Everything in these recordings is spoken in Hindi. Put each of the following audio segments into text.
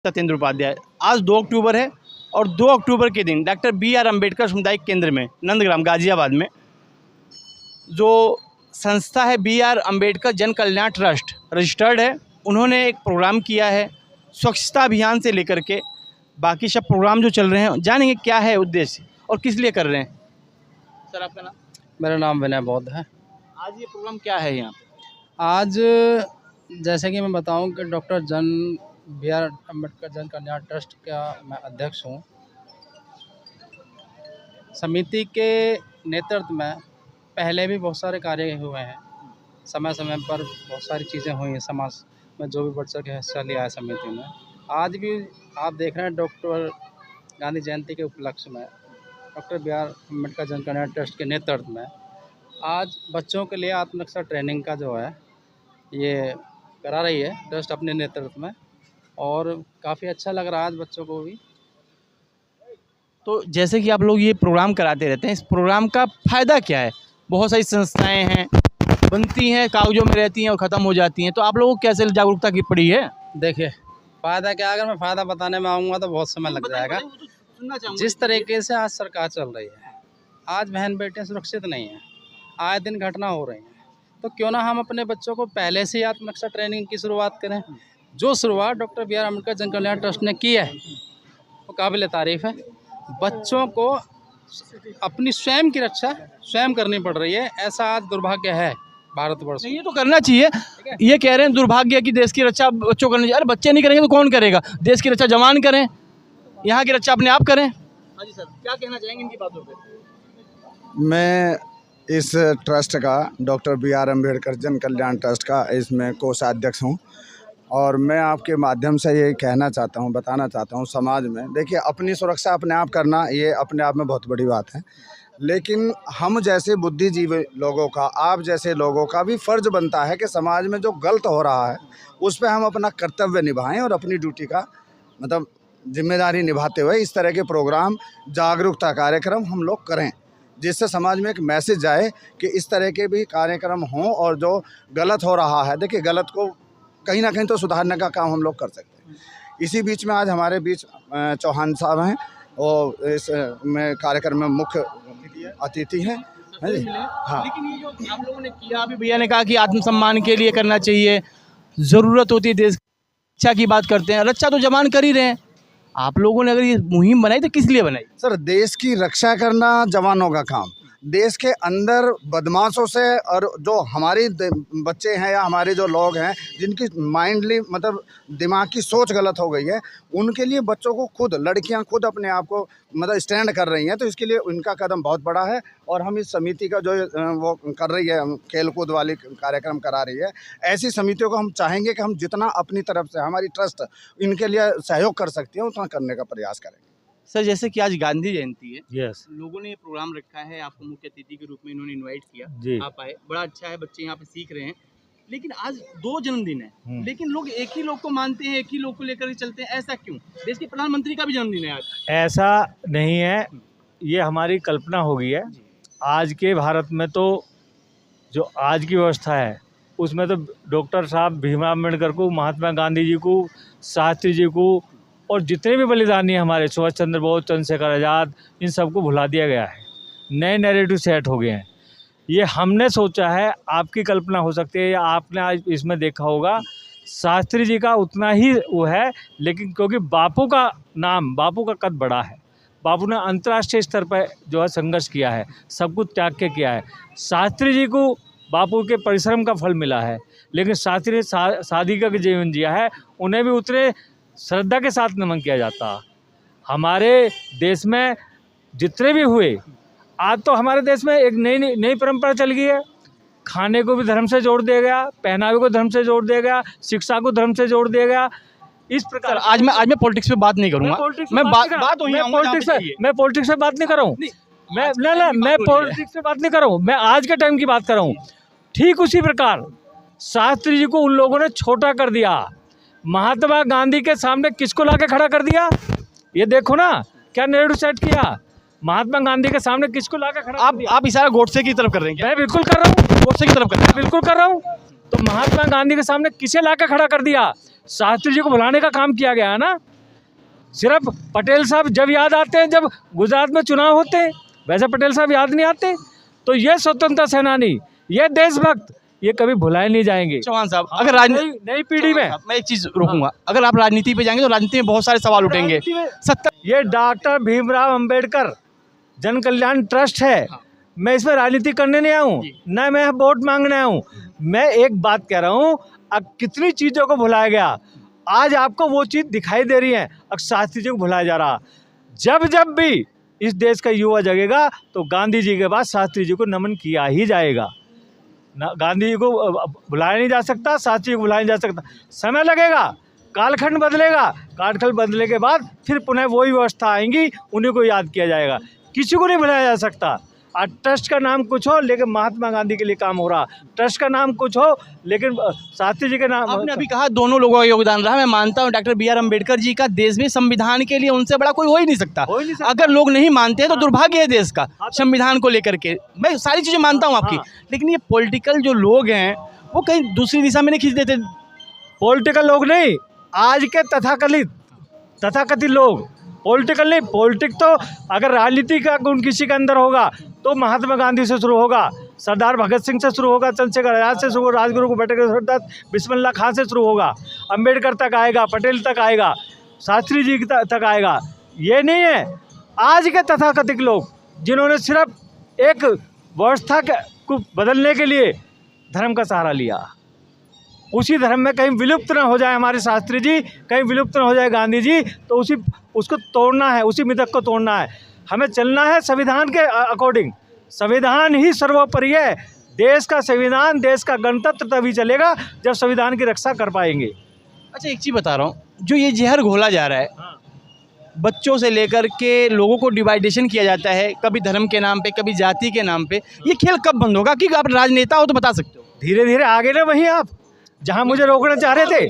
सत्येंद्र उपाध्याय। आज 2 अक्टूबर है और 2 अक्टूबर के दिन डॉक्टर BR अम्बेडकर सामुदायिक केंद्र में नंदग्राम गाजियाबाद में जो संस्था है BR अम्बेडकर जन कल्याण ट्रस्ट रजिस्टर्ड है, उन्होंने एक प्रोग्राम किया है स्वच्छता अभियान से लेकर के बाकी सब प्रोग्राम जो चल रहे हैं। जानेंगे क्या है उद्देश्य और किस लिए कर रहे हैं। सर आपका नाम? मेरा नाम विनय बौद्ध है। आज ये प्रोग्राम क्या है यहाँ? आज जैसे कि मैं बताऊं कि डॉक्टर BR अम्बेडकर जन कल्याण ट्रस्ट का मैं अध्यक्ष हूं। समिति के नेतृत्व में पहले भी बहुत सारे कार्य हुए हैं, समय समय पर बहुत सारी चीज़ें हुई हैं समाज में, जो भी बढ़ सके हिस्सा लिया है समिति में। आज भी आप देख रहे हैं डॉक्टर गांधी जयंती के उपलक्ष्य में डॉक्टर BR अम्बेडकर जन कल्याण ट्रस्ट के नेतृत्व में आज बच्चों के लिए आत्मरक्षा ट्रेनिंग का जो है ये करा रही है ट्रस्ट अपने नेतृत्व में, और काफ़ी अच्छा लग रहा है आज बच्चों को भी। तो जैसे कि आप लोग ये प्रोग्राम कराते रहते हैं, इस प्रोग्राम का फ़ायदा क्या है? बहुत सारी संस्थाएं हैं, बनती हैं, कागजों में रहती हैं और ख़त्म हो जाती हैं, तो आप लोगों को कैसे जागरूकता की पड़ी है? देखिए फ़ायदा क्या, अगर मैं फ़ायदा बताने में आऊँगा तो बहुत समय लग जाएगा। जिस तरीके से आज सरकार चल रही है, आज बहन बेटियाँ सुरक्षित नहीं हैं, आए दिन घटना हो रही हैं, तो क्यों ना हम अपने बच्चों को पहले से ही आत्मरक्षा ट्रेनिंग की शुरुआत करें। जो शुरुआत डॉक्टर BR अम्बेडकर जन कल्याण ट्रस्ट ने की है वो काबिल तारीफ़ है। बच्चों को अपनी स्वयं की रक्षा स्वयं करनी पड़ रही है, ऐसा आज दुर्भाग्य है भारतवर्ष में। ये तो करना चाहिए। ये कह रहे हैं दुर्भाग्य कि देश की रक्षा बच्चों करनी चाहिए। अरे बच्चे नहीं करेंगे तो कौन करेगा? देश की रक्षा जवान करें, यहाँ की रक्षा अपने आप करें। हाँ जी सर, क्या कहना चाहेंगे इनकी बातों पे? मैं इस ट्रस्ट का डॉक्टर BR अम्बेडकर जन कल्याण ट्रस्ट का इसमें कोषाध्यक्ष हूँ, और मैं आपके माध्यम से ये कहना चाहता हूँ, बताना चाहता हूँ समाज में, देखिए अपनी सुरक्षा अपने आप करना ये अपने आप में बहुत बड़ी बात है, लेकिन हम जैसे बुद्धिजीवी लोगों का, आप जैसे लोगों का भी फ़र्ज़ बनता है कि समाज में जो गलत हो रहा है उस पर हम अपना कर्तव्य निभाएं और अपनी ड्यूटी का मतलब जिम्मेदारी निभाते हुए इस तरह के प्रोग्राम, जागरूकता कार्यक्रम हम लोग करें, जिससे समाज में एक मैसेज जाए कि इस तरह के भी कार्यक्रम हों और जो गलत हो रहा है, देखिए गलत को कहीं ना कहीं तो सुधारने का काम हम लोग कर सकते हैं। इसी बीच में आज हमारे बीच चौहान साहब हैं और इस में कार्यक्रम में मुख्य अतिथि हैं। हाँ, लेकिन ये जो आप लोगों ने किया, अभी भैया ने कहा कि आत्मसम्मान के लिए करना चाहिए, ज़रूरत होती है देश रक्षा की बात करते हैं, रक्षा तो जवान कर ही रहे हैं। आप लोगों ने अगर ये मुहिम बनाई तो किस लिए बनाई? सर देश की रक्षा करना जवानों का काम, देश के अंदर बदमाशों से, और जो हमारे बच्चे हैं या हमारे जो लोग हैं जिनकी माइंडली मतलब दिमाग की सोच गलत हो गई है, उनके लिए बच्चों को खुद, लड़कियां खुद अपने आप को मतलब स्टैंड कर रही हैं, तो इसके लिए उनका कदम बहुत बड़ा है। और हम इस समिति का जो वो कर रही है, खेल कूद वाली कार्यक्रम करा रही है, ऐसी समितियों को हम चाहेंगे कि हम जितना अपनी तरफ से हमारी ट्रस्ट इनके लिए सहयोग कर सकती है उतना करने का प्रयास करें। सर जैसे कि आज गांधी जयंती है, यस लोगों ने ये प्रोग्राम रखा है, आपको मुख्य अतिथि के रूप में इन्होंने इनवाइट किया, जी। आप आए, बड़ा अच्छा है, बच्चे यहाँ पे सीख रहे हैं। लेकिन आज 2 जन्मदिन है, लेकिन लोग एक ही लोग को मानते हैं, एक ही लोग को लेकर के चलते हैं, ऐसा क्यों? देश के प्रधानमंत्री का भी जन्मदिन है आज। ऐसा नहीं है, ये हमारी कल्पना हो गई है। आज के भारत में तो जो आज की व्यवस्था है उसमें तो डॉक्टर साहब भीमराव अम्बेडकर को, महात्मा गांधी जी को, शास्त्री जी को और जितने भी बलिदानी हमारे सुभाष चंद्र बोस, चंद्रशेखर आज़ाद, इन सबको भुला दिया गया है। नए नैरेटिव सेट हो गए हैं। ये हमने सोचा है, आपकी कल्पना हो सकती है या आपने आज इसमें देखा होगा, शास्त्री जी का उतना ही वो है, लेकिन क्योंकि बापू का नाम, बापू का कद बड़ा है, बापू ने अंतर्राष्ट्रीय स्तर पर जो है संघर्ष किया है, सब कुछ त्याग के किया है। शास्त्री जी को बापू के परिश्रम का फल मिला है, लेकिन शास्त्री ने सादगी का जीवन जिया है, उन्हें भी उतने श्रद्धा के साथ नमन किया जाता। हमारे देश में जितने भी हुए, आज तो हमारे देश में एक नई परंपरा चल गई है। खाने को भी धर्म से जोड़ दिया गया, पहनावे को धर्म से जोड़ दिया गया, शिक्षा को धर्म से जोड़ दिया गया। इस प्रकार आज मैं पॉलिटिक्स पे बात नहीं करूंगा, मैं पॉलिटिक्स पे बात नहीं कर रहा हूँ, मैं पॉलिटिक्स पे बात नहीं कर रहा हूँ, मैं आज के टाइम की बात कर रहा हूँ। ठीक उसी प्रकार शास्त्री जी को उन लोगों ने छोटा कर दिया, महात्मा गांधी के सामने किसको लाके खड़ा कर दिया? ये देखो ना क्या नैरेटिव सेट किया। महात्मा गांधी के सामने किसको लाके खड़ा कर दिया? आप इशारा गोडसे की तरफ कर रहे हैं क्या? मैं बिल्कुल कर रहा हूँ, गोडसे की तरफ कर रहे हैं, बिल्कुल कर रहा हूँ। तो महात्मा गांधी के सामने किसे लाके खड़ा कर दिया? शास्त्री जी को बुलाने का काम किया गया है ना। सिर्फ पटेल साहब जब याद आते हैं जब गुजरात में चुनाव होते हैं, वैसे पटेल साहब याद नहीं आते। तो ये स्वतंत्रता सेनानी, ये देशभक्त, ये कभी भुलाए नहीं जाएंगे। चौहान साहब, अगर राजनीति नई पीढ़ी में, मैं एक चीज रोकूंगा, अगर आप राजनीति पे जाएंगे तो राजनीति में बहुत सारे सवाल उठेंगे। ये डॉक्टर भीमराव अंबेडकर जन कल्याण ट्रस्ट है। मैं इसमें राजनीति करने नहीं आया हूँ, न मैं वोट मांगने आया हूँ। मैं एक बात कह रहा हूँ, अब कितनी चीज़ों को भुलाया गया, आज आपको वो चीज़ दिखाई दे रही है, अब शास्त्री जी को भुलाया जा रहा। जब जब भी इस देश का युवा जगेगा तो गांधी जी के बाद शास्त्री जी को नमन किया ही जाएगा। गांधी जी को भुलाया नहीं जा सकता, शास्त्री जी को भुलाया नहीं जा सकता। समय लगेगा, कालखंड बदलेगा, कालखंड बदलने के बाद फिर पुनः वही व्यवस्था आएंगी, उन्हीं को याद किया जाएगा। किसी को नहीं भुलाया जा सकता। आज ट्रस्ट का नाम कुछ हो लेकिन महात्मा गांधी के लिए काम हो रहा, ट्रस्ट का नाम कुछ हो लेकिन शास्त्री जी के नाम। आपने अभी कहा दोनों लोगों का योगदान रहा। मैं मानता हूं doctor B are Ambedkar ji का देश में संविधान के लिए उनसे बड़ा कोई हो ही नहीं सकता। अगर लोग नहीं मानते हैं तो दुर्भाग्य है देश का संविधान को लेकर के। मैं सारी चीज़ें मानता हूँ आपकी, लेकिन ये पॉलिटिकल जो लोग हैं वो कहीं दूसरी दिशा में नहीं खींच देते। पॉलिटिकल लोग नहीं, आज के तथाकथित लोग। पॉलिटिकल नहीं, पॉलिटिक तो अगर राजनीति का गुण किसी के अंदर होगा तो महात्मा गांधी से शुरू होगा, सरदार भगत सिंह से शुरू होगा, चंद्रशेखर आजाद से शुरू होगा, राजगुरु को बटुकेश्वर बिस्मिल्लाह खां से शुरू होगा, अंबेडकर तक आएगा, पटेल तक आएगा, शास्त्री जी तक आएगा। ये नहीं है आज के तथाकथित लोग जिन्होंने सिर्फ एक व्यवस्था को बदलने के लिए धर्म का सहारा लिया। उसी धर्म में कहीं विलुप्त न हो जाए हमारे शास्त्री जी, कहीं विलुप्त न हो जाए गांधी जी, तो उसको तोड़ना है, उसी मिथक को तोड़ना है। हमें चलना है संविधान के अकॉर्डिंग। संविधान ही सर्वोपरि है। देश का संविधान, देश का गणतंत्र तभी चलेगा जब संविधान की रक्षा कर पाएंगे। अच्छा, एक चीज़ बता रहा हूँ, जो ये जहर घोला जा रहा है, बच्चों से लेकर के लोगों को डिवाइडेशन किया जाता है, कभी धर्म के नाम पे, कभी जाति के नाम पे, ये खेल कब बंद होगा? कि आप राजनेता हो तो बता सकते हो। धीरे धीरे आगे ना, वहीं आप जहाँ मुझे रोकना चाह रहे थे,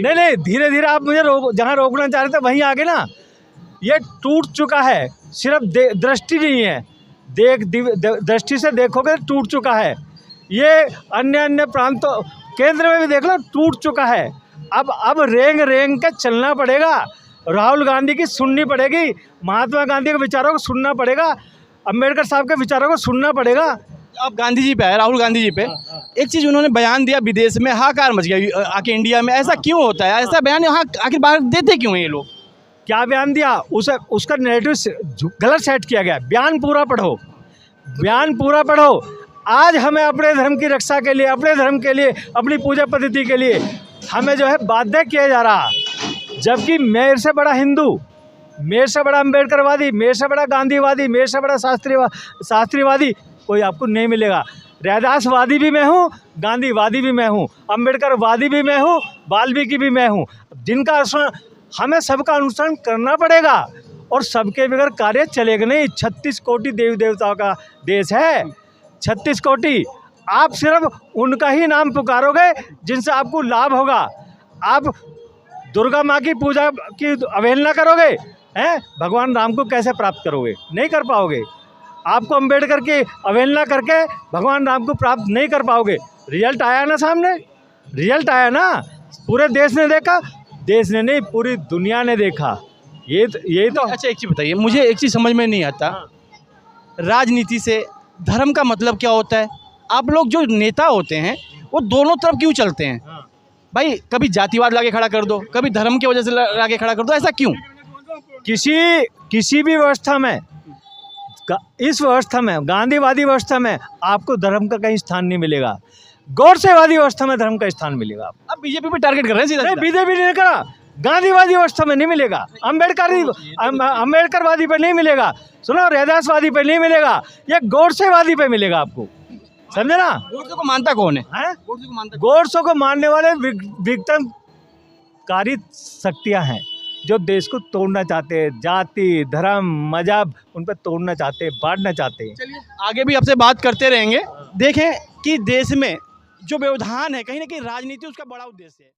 नहीं, धीरे धीरे आप मुझे जहाँ रोकना चाह रहे थे वहीं आगे ना। ये टूट चुका है, सिर्फ दृष्टि नहीं है, दृष्टि से देखोगे टूट चुका है। ये अन्य प्रांतों, केंद्र में भी देख लो, टूट चुका है। अब रेंग के चलना पड़ेगा। राहुल गांधी की सुननी पड़ेगी, महात्मा गांधी के विचारों को सुनना पड़ेगा, अंबेडकर साहब के विचारों को सुनना पड़ेगा। अब गांधी जी पे आए, राहुल गांधी जी पे एक चीज़ उन्होंने बयान दिया, विदेश में हाहाकार मच गया आके इंडिया में। ऐसा क्यों होता है? ऐसा बयान यहाँ आखिर बाहर देते क्यों हैं ये लोग? क्या बयान दिया? उसका नैरेटिव गलत सेट किया गया। बयान पूरा पढ़ो, बयान पूरा पढ़ो। आज हमें अपने धर्म की रक्षा के लिए, अपने धर्म के लिए, अपनी पूजा पद्धति के लिए हमें जो है बाध्य किया जा रहा, जबकि मेरे से बड़ा हिंदू, मेरे से बड़ा अम्बेडकरवादी, मेरे से बड़ा गांधीवादी, मेरे से बड़ा शास्त्रीवादी कोई आपको नहीं मिलेगा। रैदासवादी भी मैं हूँ, गांधीवादी भी मैं हूँ, अम्बेडकरवादी भी मैं हूँ, वाल्मीकि भी मैं हूँ। जिनका हमें सबका अनुसरण करना पड़ेगा और सबके बगैर कार्य चलेगा नहीं। 36 कोटि देवी देवताओं का देश है, 36 कोटि। आप सिर्फ उनका ही नाम पुकारोगे जिनसे आपको लाभ होगा। आप दुर्गा माँ की पूजा की अवहेलना करोगे, हैं? भगवान राम को कैसे प्राप्त करोगे? नहीं कर पाओगे। आपको अंबेडकर की अवहेलना करके भगवान राम को प्राप्त नहीं कर पाओगे। रिजल्ट आया ना सामने, रिजल्ट आया ना, पूरे देश ने देखा, देश ने नहीं पूरी दुनिया ने देखा। यही तो। अच्छा, एक चीज़ बताइए मुझे, एक चीज़ समझ में नहीं आता, राजनीति से धर्म का मतलब क्या होता है? आप लोग जो नेता होते हैं वो दोनों तरफ क्यों चलते हैं? भाई, कभी जातिवाद लाके खड़ा कर दो, कभी धर्म की वजह से लाके खड़ा कर दो, ऐसा क्यों? किसी भी व्यवस्था में, इस व्यवस्था में, गांधीवादी व्यवस्था में आपको धर्म का कहीं स्थान नहीं मिलेगा। गौरसेवादी व्यवस्था में धर्म का स्थान मिलेगा। आप बीजेपी पे टारगेट कर रहे हैं सीधा? बीजेपी ने करा, गांधीवादी व्यवस्था में नहीं मिलेगा, अम्बेडकरवादी पे नहीं मिलेगा, सुनो, रैदासवादी पे नहीं मिलेगा, ये गौरसेवादी पे मिलेगा आपको। समझे ना? गोडसे को मानता कौन है? गोडसे को मानने वाले विघटनकारी शक्तियां हैं जो देश को तोड़ना चाहते हैं। जाति, धर्म, मजहब उन पर तोड़ना चाहते हैं, बांटना चाहते हैं। चलिए, आगे भी आपसे बात करते रहेंगे। देखें कि देश में जो व्यवधान है, कहीं ना कहीं राजनीति उसका बड़ा उद्देश्य है।